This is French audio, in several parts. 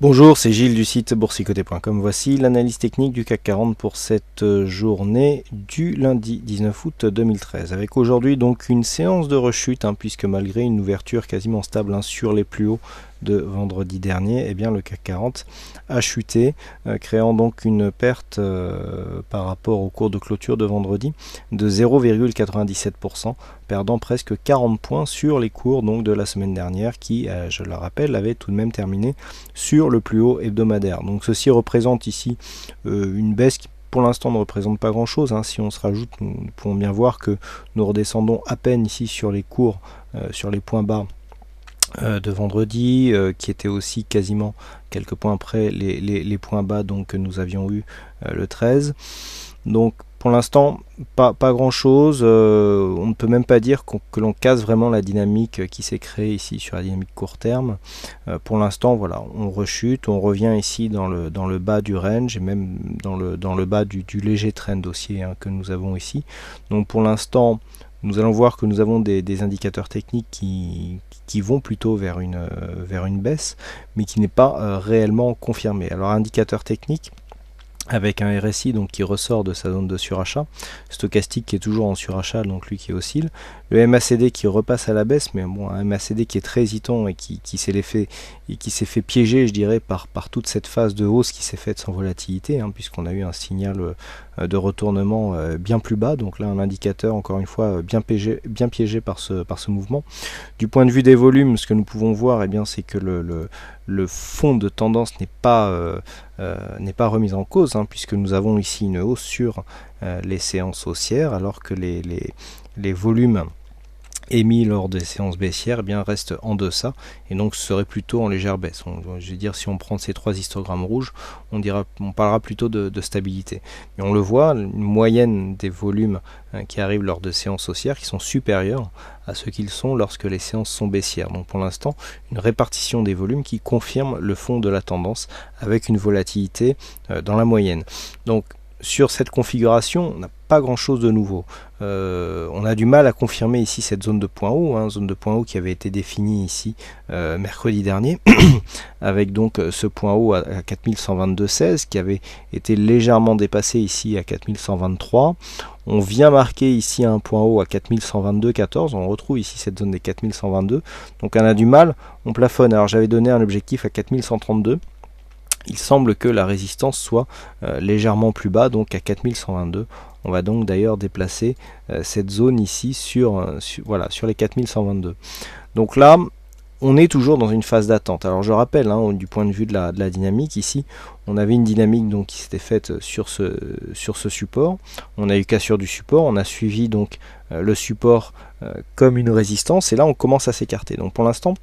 Bonjour, c'est Gilles du site boursicoté.com. Voici l'analyse technique du CAC 40 pour cette journée du lundi 19 août 2013. Avec aujourd'hui donc une séance de rechute, puisque malgré une ouverture quasiment stable sur les plus hauts de vendredi dernier, eh bien le CAC 40 a chuté, créant donc une perte par rapport au cours de clôture de vendredi de 0,97%, perdant presque 40 points sur les cours donc de la semaine dernière qui, je le rappelle, avait tout de même terminé sur le plus haut hebdomadaire. Donc ceci représente ici une baisse qui pour l'instant ne représente pas grand chose. Si on se rajoute, nous pouvons bien voir que nous redescendons à peine ici sur les cours, sur les points bas de vendredi, qui était aussi quasiment quelques points après les points bas donc, que nous avions eu le 13. Donc pour l'instant pas grand chose, on ne peut même pas dire que l'on casse vraiment la dynamique qui s'est créée ici sur la dynamique court terme. Pour l'instant voilà, on rechute, on revient ici dans le bas du range et même dans le bas du léger trend haussier que nous avons ici. Donc pour l'instant nous allons voir que nous avons des indicateurs techniques qui vont plutôt vers une baisse, mais qui n'est pas réellement confirmé. Alors indicateur technique avec un RSI donc qui ressort de sa zone de surachat, stochastique qui est toujours en surachat, donc lui qui oscille, le MACD qui repasse à la baisse, mais bon, un MACD qui est très hésitant et qui s'est fait piéger, je dirais, par toute cette phase de hausse qui s'est faite sans volatilité, puisqu'on a eu un signal de retournement bien plus bas, donc là un indicateur encore une fois bien piégé par ce mouvement. Du point de vue des volumes, ce que nous pouvons voir, c'est que le fond de tendance n'est pas remis en cause, puisque nous avons ici une hausse sur les séances haussières, alors que les volumes émis lors des séances baissières restent en deçà et donc ce serait plutôt en légère baisse. Je veux dire, si on prend ces trois histogrammes rouges, on parlera plutôt de stabilité. Mais on le voit, une moyenne des volumes qui arrivent lors de séances haussières qui sont supérieurs à ce qu'ils sont lorsque les séances sont baissières. Donc pour l'instant, une répartition des volumes qui confirme le fond de la tendance avec une volatilité dans la moyenne. Donc sur cette configuration, on n'a pas grand chose de nouveau. On a du mal à confirmer ici cette zone de point haut, zone de point haut qui avait été définie ici mercredi dernier, avec donc ce point haut à 4122,16 qui avait été légèrement dépassé ici à 4123. On vient marquer ici un point haut à 4122,14, on retrouve ici cette zone des 4122, donc on a du mal, on plafonne. Alors j'avais donné un objectif à 4132. Il semble que la résistance soit légèrement plus bas, donc à 4122. On va donc d'ailleurs déplacer cette zone ici sur les 4122. Donc là, on est toujours dans une phase d'attente. Alors je rappelle, du point de vue de la dynamique, ici, on avait une dynamique donc, qui s'était faite sur ce support. On a eu cassure du support, on a suivi donc le support comme une résistance, et là on commence à s'écarter. Donc pour l'instant,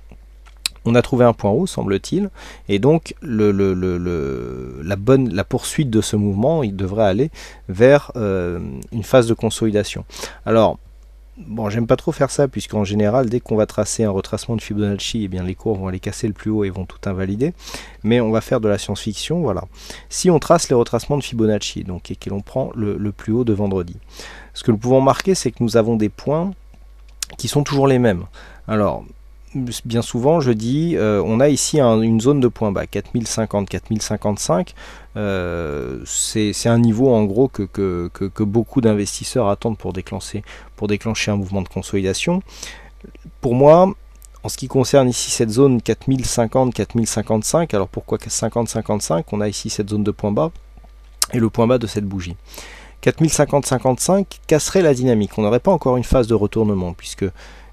on a trouvé un point haut, semble-t-il, et donc la poursuite de ce mouvement, il devrait aller vers une phase de consolidation. Alors, bon, j'aime pas trop faire ça, puisqu'en général, dès qu'on va tracer un retracement de Fibonacci, les cours vont aller casser le plus haut et vont tout invalider, mais on va faire de la science-fiction, voilà. Si on trace les retracements de Fibonacci, donc, et que l'on prend le plus haut de vendredi, ce que nous pouvons marquer, c'est que nous avons des points qui sont toujours les mêmes. Alors, bien souvent je dis on a ici une zone de point bas 4050, 4055, c'est un niveau en gros que beaucoup d'investisseurs attendent pour déclencher un mouvement de consolidation. Pour moi, en ce qui concerne ici cette zone 4050, 4055, alors pourquoi 50-55? On a ici cette zone de point bas et le point bas de cette bougie. 4050-55 casserait la dynamique, on n'aurait pas encore une phase de retournement, puisque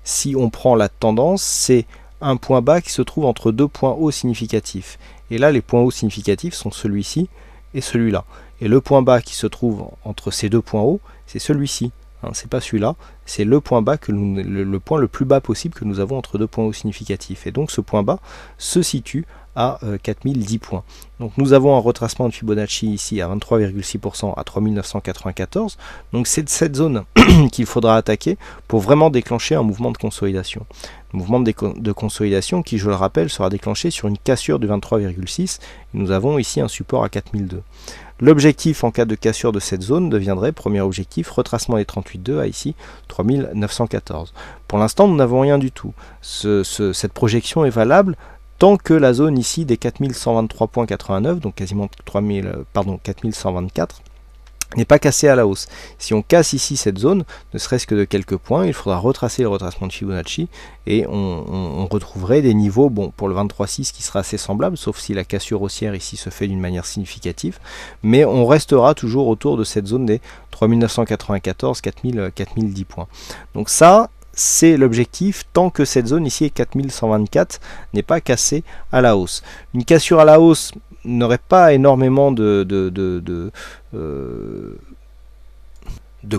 si on prend la tendance, c'est un point bas qui se trouve entre deux points hauts significatifs. Et là, les points hauts significatifs sont celui-ci et celui-là. Et le point bas qui se trouve entre ces deux points hauts, c'est celui-ci. C'est pas celui-là, c'est le point bas, le point le plus bas possible que nous avons entre deux points hauts significatifs. Et donc ce point bas se situe à 4010 points. Donc nous avons un retracement de Fibonacci ici à 23,6% à 3994. Donc c'est cette zone qu'il faudra attaquer pour vraiment déclencher un mouvement de consolidation. Un mouvement de consolidation qui, je le rappelle, sera déclenché sur une cassure de 23,6. Nous avons ici un support à 4002. L'objectif en cas de cassure de cette zone deviendrait, premier objectif, retracement des 38,2 à ici 3914. Pour l'instant, nous n'avons rien du tout. Cette projection est valable tant que la zone ici des 4123,89, donc quasiment 4124, n'est pas cassée à la hausse. Si on casse ici cette zone, ne serait-ce que de quelques points, il faudra retracer le retracement de Fibonacci et on retrouverait des niveaux, bon, pour le 23,6 qui sera assez semblable, sauf si la cassure haussière ici se fait d'une manière significative, mais on restera toujours autour de cette zone des 3994, 4010 points. Donc ça, c'est l'objectif tant que cette zone ici est 4124 n'est pas cassée à la hausse. Une cassure à la hausse n'aurait pas énormément de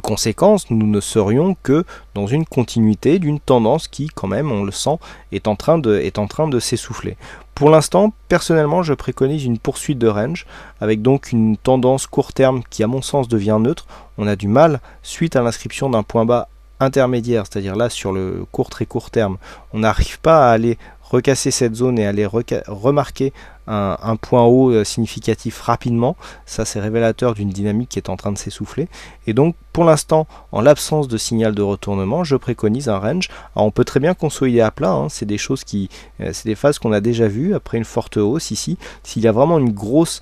conséquences, nous ne serions que dans une continuité d'une tendance qui, quand même, on le sent, est en train de s'essouffler. Pour l'instant, personnellement, je préconise une poursuite de range, avec donc une tendance court terme qui, à mon sens, devient neutre. On a du mal, suite à l'inscription d'un point bas intermédiaire, c'est-à-dire là, sur le très court terme, on n'arrive pas à aller recasser cette zone et aller remarquer un point haut significatif rapidement. Ça, c'est révélateur d'une dynamique qui est en train de s'essouffler. Et donc, pour l'instant, en l'absence de signal de retournement, je préconise un range. Alors, on peut très bien consolider à plat, hein. C'est des choses c'est des phases qu'on a déjà vues après une forte hausse ici. S'il y a vraiment une grosse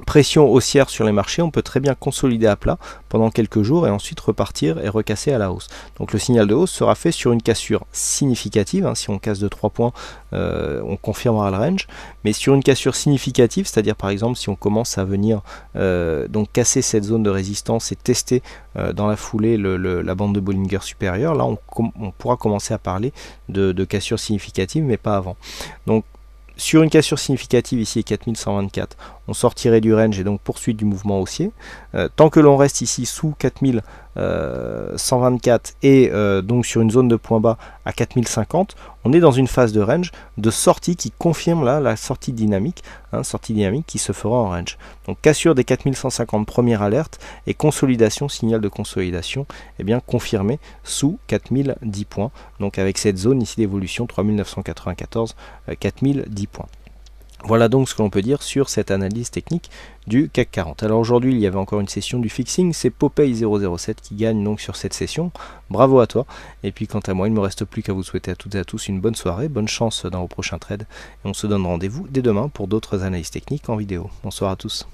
pression haussière sur les marchés, on peut très bien consolider à plat pendant quelques jours et ensuite repartir et recasser à la hausse. Donc le signal de hausse sera fait sur une cassure significative, hein. Si on casse de 3 points, on confirmera le range, mais sur une cassure significative, c'est-à-dire par exemple si on commence à venir donc casser cette zone de résistance et tester dans la foulée la bande de Bollinger supérieure, là on pourra commencer à parler de cassure significative, mais pas avant. Donc sur une cassure significative ici 4124, on sortirait du range et donc poursuite du mouvement haussier. Tant que l'on reste ici sous 4124 et donc sur une zone de point bas à 4050, on est dans une phase de range de sortie qui confirme là la sortie dynamique, hein, sortie dynamique qui se fera en range. Donc cassure des 4150, première alerte, et consolidation, signal de consolidation, eh bien confirmé sous 4010 points. Donc avec cette zone ici d'évolution 3994, 4010 points. Voilà donc ce que l'on peut dire sur cette analyse technique du CAC 40. Alors aujourd'hui, il y avait encore une session du fixing, c'est Popeye 007 qui gagne donc sur cette session. Bravo à toi. Et puis quant à moi, il ne me reste plus qu'à vous souhaiter à toutes et à tous une bonne soirée, bonne chance dans vos prochains trades. Et on se donne rendez-vous dès demain pour d'autres analyses techniques en vidéo. Bonsoir à tous.